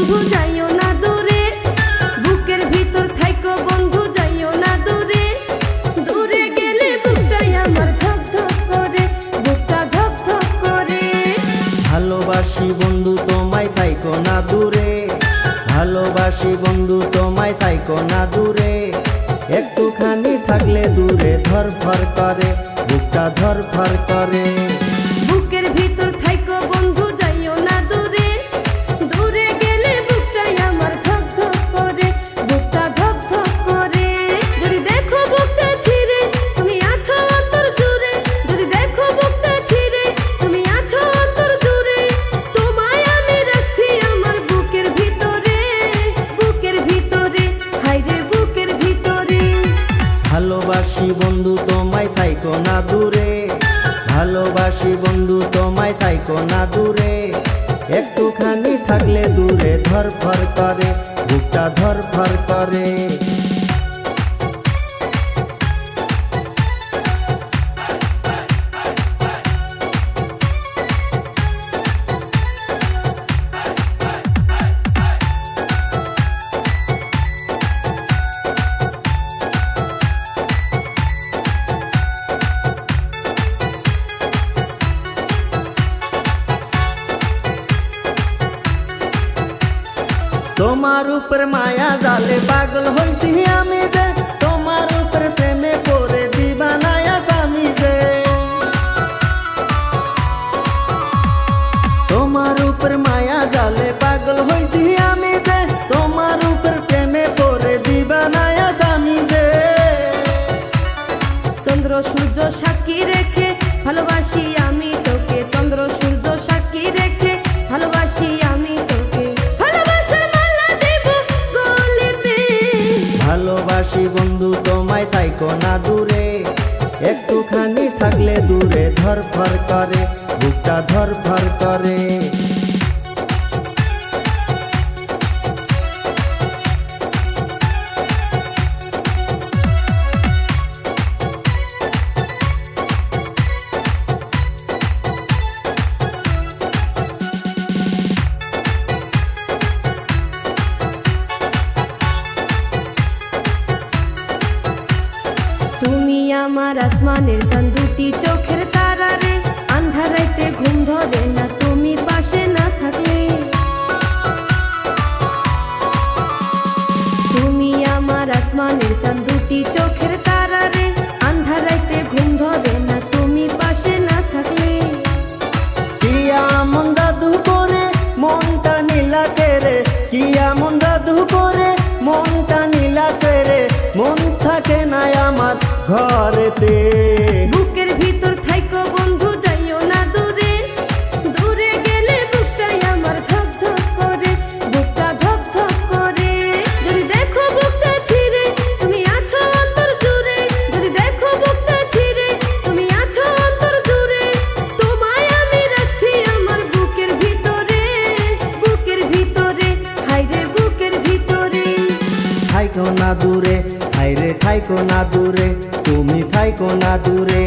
বন্ধু যাইও না দূরে, বুকের ভিতর থাইকো বন্ধু যাইও না দূরে। দূরে গেলে বুকটাই আমার ধক ধক করে, বুকটা ধক ধক করে। ভালোবাসি বন্ধু তোমায় থাইকো না দূরে, ভালোবাসি বন্ধু তোমায় থাইকো না দূরে। একটুখানি থাকলে দূরে ধরফর করে, বুকটা ধরফর করে। বুকের ভিতর থাইকো বন্ধু যাইও না দূরে, দূরে গেলে বুকটাই আমার ধক ধক করে, বুকটা ধক ধক করে। যদি দেখো বুকটা ছিঁড়ে তুমি আছো অন্তর জুড়ে, যদি দেখো বুকটা ছিঁড়ে তুমি আছো অন্তর জুড়ে। তোমায় আমি রাখছি আমার বুকের ভিতরে, বুকের ভিতরে, হায়রে বুকের ভিতরে। ভালোবাসি বন্ধু তোমায় থাইকো না দূরে, ভালোবাসি বন্ধু তোমায় থাইকো না দূরে। একটুখানি থাকলে দূরে ধরফর করে, বুকটা ধরফর করে। তোমার উপর মায়া জালে পাগল হইছি আমি যে, তোমার উপর প্রেমে পড়ে দিবানায়া স্বামী যে। তোমার উপর মায়া জালে পাগল হইছি আমি যে, তোমার উপর প্রেমে পড়ে দিবানায়া স্বামী যে। চন্দ্র সূর্য সাক্ষী রেখে ভালোবাসি আমি তোকে, চন্দ্র সূর্য সাক্ষী রেখে ভালোবাসি আমি তোকে। ভালোবাসার মালা দেব গলেতে, ভালোবাসি বন্ধু তোমায় থাইকো না দূরে। একটুখানি থাকলে দূরে ধরফর করে, বুকটা ধরফর করে। তুমি আমার আসমানের চাঁদ, দুটি চোখের তারা রে। আন্ধারাইতে ঘুম ধরে না তুমি পাশে না থাকলে। তুমি আমার আসমানের চাঁদ, দুটি চোখের তারা রে। আন্ধারাইতে ঘুম ধরে না তুমি পাশে না থাকলে। কি এমন জাদু করে মনটা নীলা করে, কি এমন জাদু করে মনটা নীলা করে। মন থাকে না আমার ঘরেতে। বুকের ভিতর থাইকো বন্ধু যাইও না দূরে, দূরে গেলে বুকটাই আমার ধক ধক করে, বুকটা ধক ধক করে। যদি দেখো বুকটা ছিঁড়ে তুমি আছো অন্তর জুড়ে, যদি দেখো বুকটা ছিঁড়ে তুমি আছো অন্তর জুড়ে। তোমায় আমি রাখছি আমার বুকের ভিতরে, বুকের ভিতরে, হায়রে বুকের ভিতরে। থাইকো না দূরে, হায়রে থাইকো না দূরে, তুমি থাইকো না দূরে।